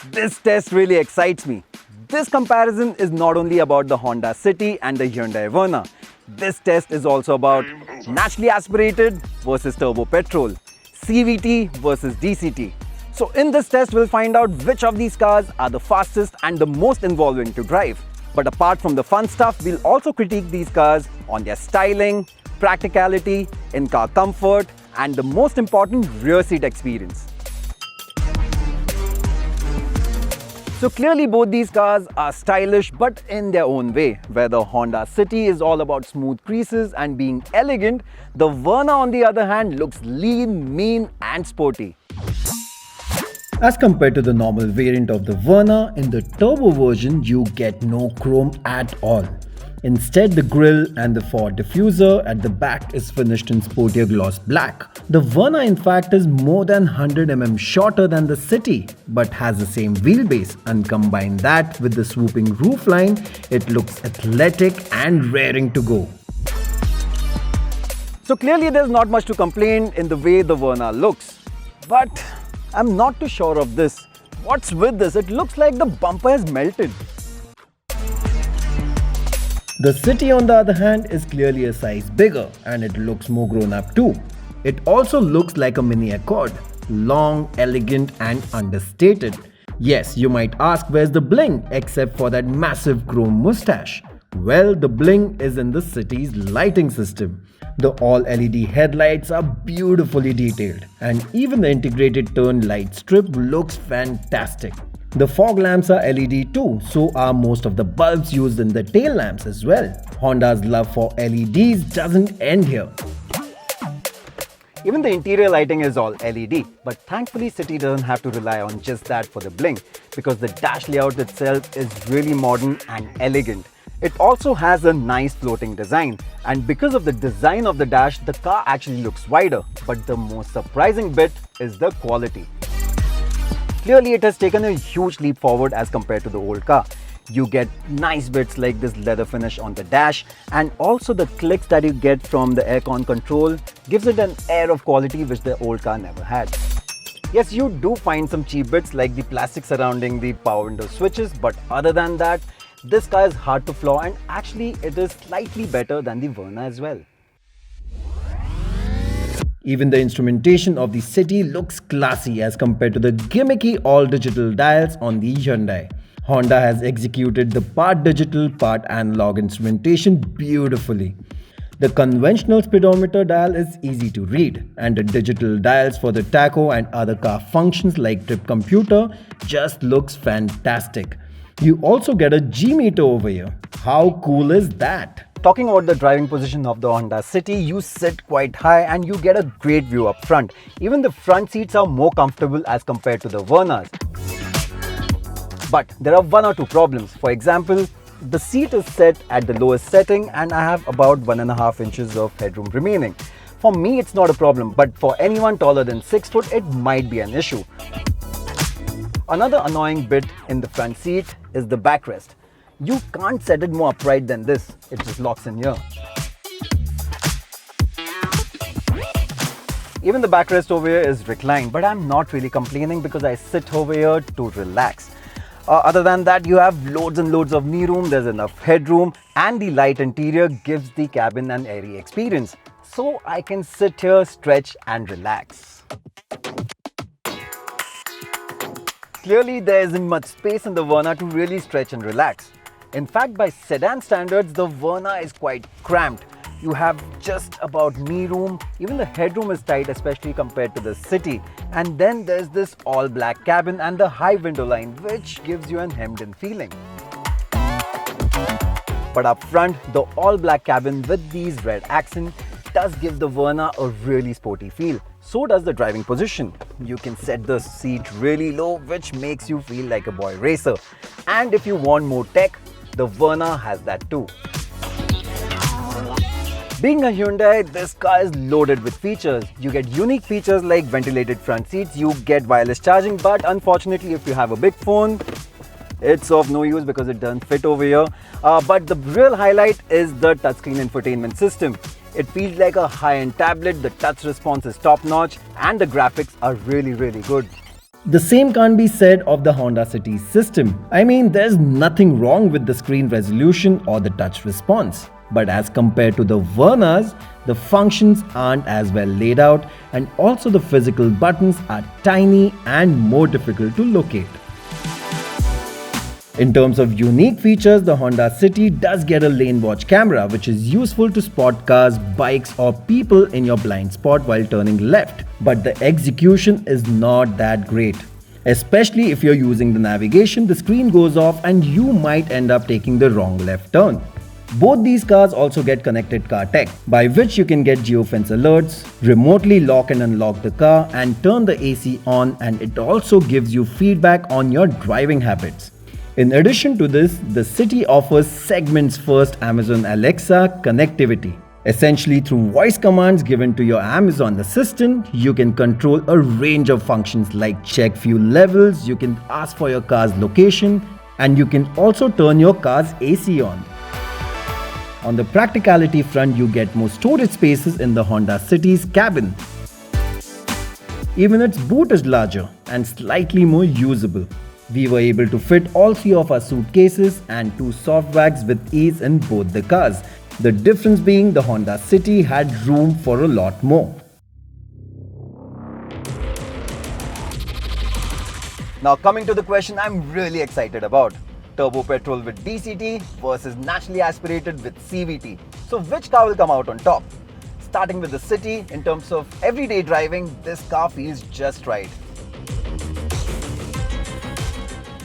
This test really excites me. This comparison is not only about the Honda City and the Hyundai Verna. This test is also about naturally aspirated versus turbo petrol, CVT versus DCT. So in this test, we'll find out which of these cars are the fastest and the most involving to drive. But apart from the fun stuff, we'll also critique these cars on their styling, practicality, in-car comfort, and the most important, rear seat experience. So clearly both these cars are stylish but in their own way. Where the Honda City is all about smooth creases and being elegant, the Verna on the other hand looks lean, mean and sporty. As compared to the normal variant of the Verna, in the turbo version you get no chrome at all. Instead, the grille and the Ford diffuser at the back is finished in sportier gloss black. The Verna in fact is more than 100 mm shorter than the City, but has the same wheelbase, and combine that with the swooping roofline, it looks athletic and raring to go. So clearly there's not much to complain in the way the Verna looks. But I'm not too sure of this. What's with this? It looks like the bumper has melted. The City on the other hand is clearly a size bigger and it looks more grown up too. It also looks like a mini Accord, long, elegant and understated. Yes, you might ask where's the bling except for that massive chrome mustache. Well, the bling is in the City's lighting system. The all-LED headlights are beautifully detailed and even the integrated turn light strip looks fantastic. The fog lamps are LED too, so are most of the bulbs used in the tail lamps as well. Honda's love for LEDs doesn't end here. Even the interior lighting is all LED, but thankfully City doesn't have to rely on just that for the bling, because the dash layout itself is really modern and elegant. It also has a nice floating design, and because of the design of the dash, the car actually looks wider. But the most surprising bit is the quality. Clearly, it has taken a huge leap forward as compared to the old car. You get nice bits like this leather finish on the dash, and also the clicks that you get from the aircon control gives it an air of quality which the old car never had. Yes, you do find some cheap bits like the plastic surrounding the power window switches, but other than that, this car is hard to flaw, and actually it is slightly better than the Verna as well. Even the instrumentation of the City looks classy as compared to the gimmicky all-digital dials on the Hyundai. Honda has executed the part digital, part analog instrumentation beautifully. The conventional speedometer dial is easy to read, and the digital dials for the tacho and other car functions like trip computer just looks fantastic. You also get a G-meter over here. How cool is that? Talking about the driving position of the Honda City, you sit quite high and you get a great view up front. Even the front seats are more comfortable as compared to the Vernas. But there are one or two problems. For example, the seat is set at the lowest setting and I have about 1.5 inches of headroom remaining. For me, it's not a problem, but for anyone taller than 6 foot, it might be an issue. Another annoying bit in the front seat is the backrest. You can't set it more upright than this, it just locks in here. Even the backrest over here is reclined, but I'm not really complaining because I sit over here to relax. Other than that, you have loads and loads of knee room, there's enough headroom, and the light interior gives the cabin an airy experience. So I can sit here, stretch and relax. Clearly, there isn't much space in the Verna to really stretch and relax. In fact, by sedan standards, the Verna is quite cramped. You have just about knee room, even the headroom is tight, especially compared to the City. And then there's this all black cabin and the high window line, which gives you an hemmed in feeling. But up front, the all black cabin with these red accents does give the Verna a really sporty feel. So does the driving position. You can set the seat really low, which makes you feel like a boy racer. And if you want more tech, the Verna has that too. Being a Hyundai, this car is loaded with features. You get unique features like ventilated front seats, you get wireless charging, but unfortunately if you have a big phone, it's of no use because it doesn't fit over here. But the real highlight is the touchscreen infotainment system. It feels like a high-end tablet, the touch response is top-notch, and the graphics are really good. The same can't be said of the Honda City's system. I mean, there's nothing wrong with the screen resolution or the touch response. But as compared to the Vernas, the functions aren't as well laid out, and also the physical buttons are tiny and more difficult to locate. In terms of unique features, the Honda City does get a lane watch camera, which is useful to spot cars, bikes or people in your blind spot while turning left. But the execution is not that great. Especially if you're using the navigation, the screen goes off and you might end up taking the wrong left turn. Both these cars also get connected car tech, by which you can get geofence alerts, remotely lock and unlock the car and turn the AC on, and it also gives you feedback on your driving habits. In addition to this, the City offers segments first Amazon Alexa connectivity. Essentially, through voice commands given to your Amazon Assistant, you can control a range of functions like check fuel levels, you can ask for your car's location, and you can also turn your car's AC on. On the practicality front, you get more storage spaces in the Honda City's cabin. Even its boot is larger and slightly more usable. We were able to fit all 3 of our suitcases and 2 soft bags with ease in both the cars. The difference being the Honda City had room for a lot more. Now coming to the question I'm really excited about. Turbo petrol with DCT versus naturally aspirated with CVT. So which car will come out on top? Starting with the City, in terms of everyday driving, this car feels just right.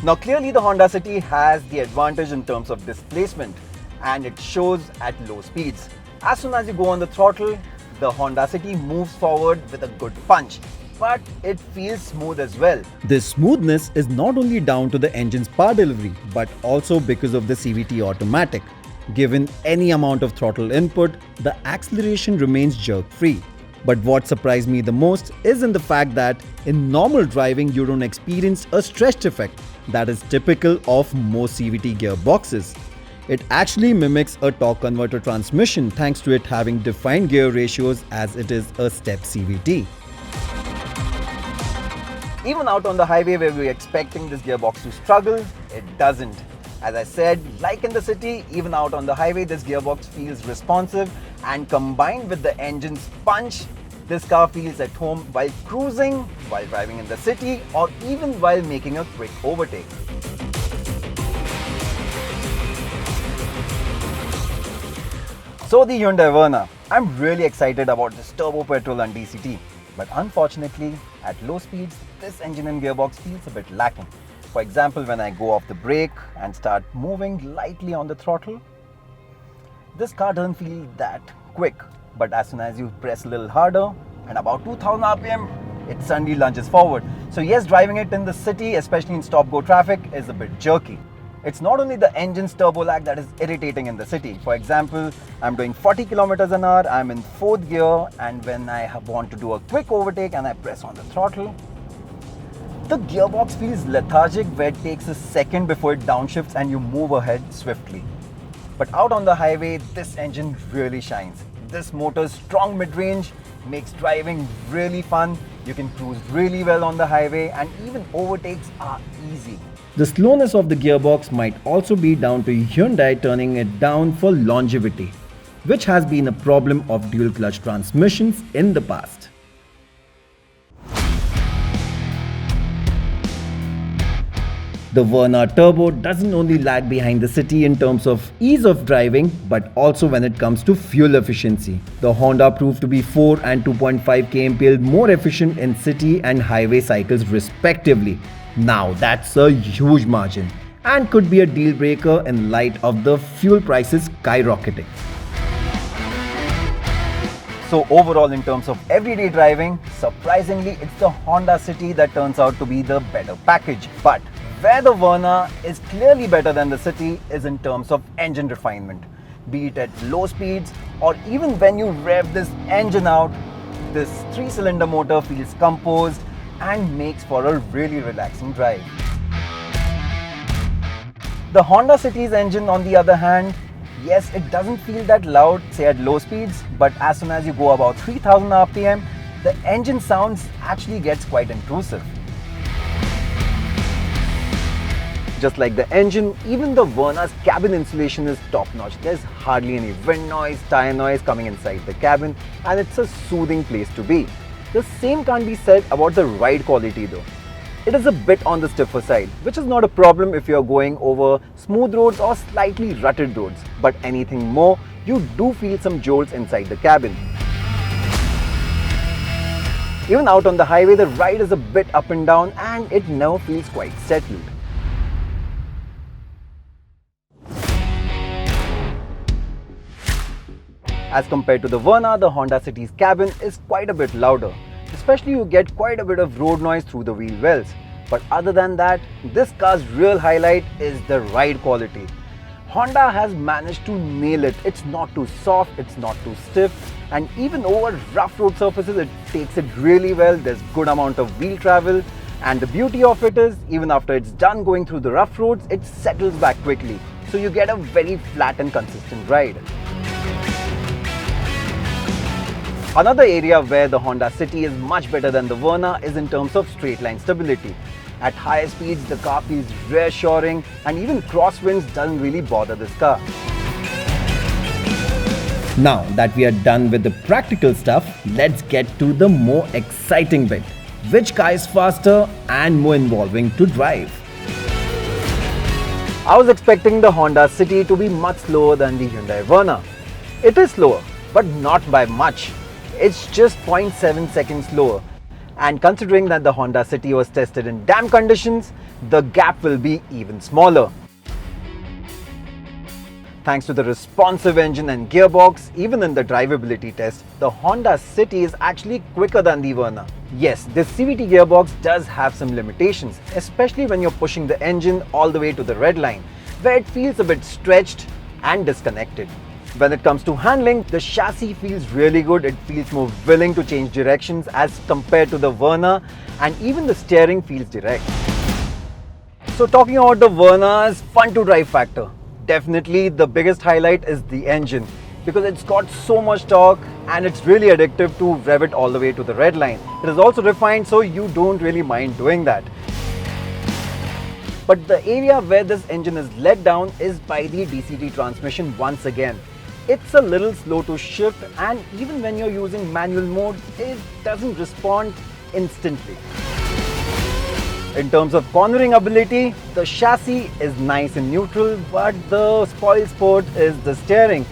Now clearly the Honda City has the advantage in terms of displacement, and it shows at low speeds. As soon as you go on the throttle, the Honda City moves forward with a good punch, but it feels smooth as well. This smoothness is not only down to the engine's power delivery, but also because of the CVT automatic. Given any amount of throttle input, the acceleration remains jerk-free. But what surprised me the most is in the fact that in normal driving you don't experience a stretched effect that is typical of most CVT gearboxes. It actually mimics a torque converter transmission thanks to it having defined gear ratios as it is a step CVT. Even out on the highway where we're expecting this gearbox to struggle, it doesn't. As I said, like in the City, even out on the highway, this gearbox feels responsive, and combined with the engine's punch, this car feels at home while cruising, while driving in the city, or even while making a quick overtake. So the Hyundai Verna, I'm really excited about this turbo petrol and DCT. But unfortunately, at low speeds, this engine and gearbox feels a bit lacking. For example, when I go off the brake and start moving lightly on the throttle, this car doesn't feel that quick. But as soon as you press a little harder, and about 2000 RPM, it suddenly lunges forward. So yes, driving it in the city, especially in stop-go traffic, is a bit jerky. It's not only the engine's turbo lag that is irritating in the city. For example, I'm doing 40 kilometers an hour, I'm in 4th gear, and when I want to do a quick overtake and I press on the throttle, the gearbox feels lethargic, where it takes a second before it downshifts and you move ahead swiftly. But out on the highway, this engine really shines. This motor's strong mid-range makes driving really fun. You can cruise really well on the highway, and even overtakes are easy. The slowness of the gearbox might also be down to Hyundai turning it down for longevity, which has been a problem of dual clutch transmissions in the past. The Verna Turbo doesn't only lag behind the City in terms of ease of driving, but also when it comes to fuel efficiency. The Honda proved to be 4 and 2.5 kmpl more efficient in city and highway cycles respectively. Now that's a huge margin and could be a deal breaker in light of the fuel prices skyrocketing. So overall, in terms of everyday driving, surprisingly, it's the Honda City that turns out to be the better package. But where the Verna is clearly better than the City is in terms of engine refinement. Be it at low speeds or even when you rev this engine out, this 3-cylinder motor feels composed and makes for a really relaxing drive. The Honda City's engine, on the other hand, yes, it doesn't feel that loud, say at low speeds, but as soon as you go about 3000 RPM, the engine sounds actually gets quite intrusive. Just like the engine, even the Verna's cabin insulation is top-notch. There's hardly any wind noise, tire noise coming inside the cabin, and it's a soothing place to be. The same can't be said about the ride quality though. It is a bit on the stiffer side, which is not a problem if you're going over smooth roads or slightly rutted roads, but anything more, you do feel some jolts inside the cabin. Even out on the highway, the ride is a bit up and down and it never feels quite settled. As compared to the Verna, the Honda City's cabin is quite a bit louder. Especially you get quite a bit of road noise through the wheel wells. But other than that, this car's real highlight is the ride quality. Honda has managed to nail it. It's not too soft, it's not too stiff, and even over rough road surfaces it takes it really well. There's good amount of wheel travel, and the beauty of it is even after it's done going through the rough roads, it settles back quickly. So you get a very flat and consistent ride. Another area where the Honda City is much better than the Verna is in terms of straight line stability. At higher speeds, the car feels reassuring, and even crosswinds doesn't really bother this car. Now that we are done with the practical stuff, let's get to the more exciting bit. Which car is faster and more involving to drive? I was expecting the Honda City to be much slower than the Hyundai Verna. It is slower, but not by much. It's just 0.7 seconds slower. And considering that the Honda City was tested in damp conditions, the gap will be even smaller. Thanks to the responsive engine and gearbox, even in the drivability test, the Honda City is actually quicker than the Verna. Yes, this CVT gearbox does have some limitations, especially when you're pushing the engine all the way to the red line, where it feels a bit stretched and disconnected. When it comes to handling, the chassis feels really good. It feels more willing to change directions as compared to the Verna, and even the steering feels direct. So talking about the Verna's fun to drive factor, definitely the biggest highlight is the engine, because it's got so much torque and it's really addictive to rev it all the way to the red line. It is also refined, so you don't really mind doing that. But the area where this engine is let down is by the DCT transmission once again. It's a little slow to shift, and even when you're using manual mode, it doesn't respond instantly. In terms of cornering ability, the chassis is nice in neutral, but the spoil sport is the steering,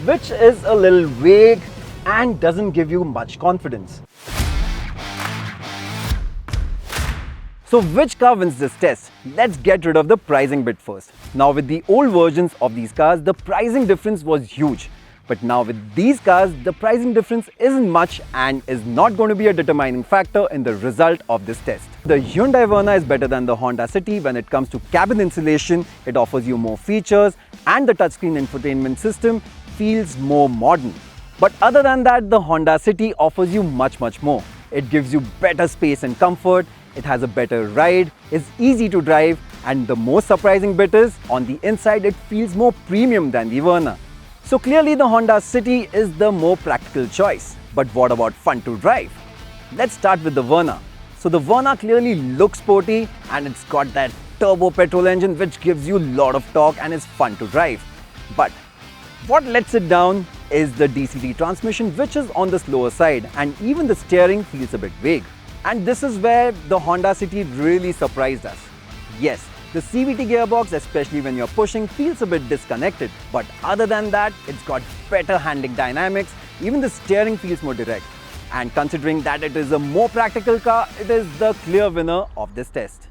which is a little vague and doesn't give you much confidence. So which car wins this test? Let's get rid of the pricing bit first. Now with the old versions of these cars, the pricing difference was huge. But now with these cars, the pricing difference isn't much and is not going to be a determining factor in the result of this test. The Hyundai Verna is better than the Honda City when it comes to cabin insulation. It offers you more features, and the touchscreen infotainment system feels more modern. But other than that, the Honda City offers you much more. It gives you better space and comfort. It has a better ride, is easy to drive, and the most surprising bit is, on the inside it feels more premium than the Verna. So clearly the Honda City is the more practical choice. But what about fun to drive? Let's start with the Verna. So the Verna clearly looks sporty, and it's got that turbo petrol engine which gives you a lot of torque and is fun to drive. But what lets it down is the DCT transmission, which is on the slower side, and even the steering feels a bit vague. And this is where the Honda City really surprised us. Yes, the CVT gearbox, especially when you're pushing, feels a bit disconnected. But other than that, it's got better handling dynamics. Even the steering feels more direct. And considering that it is a more practical car, it is the clear winner of this test.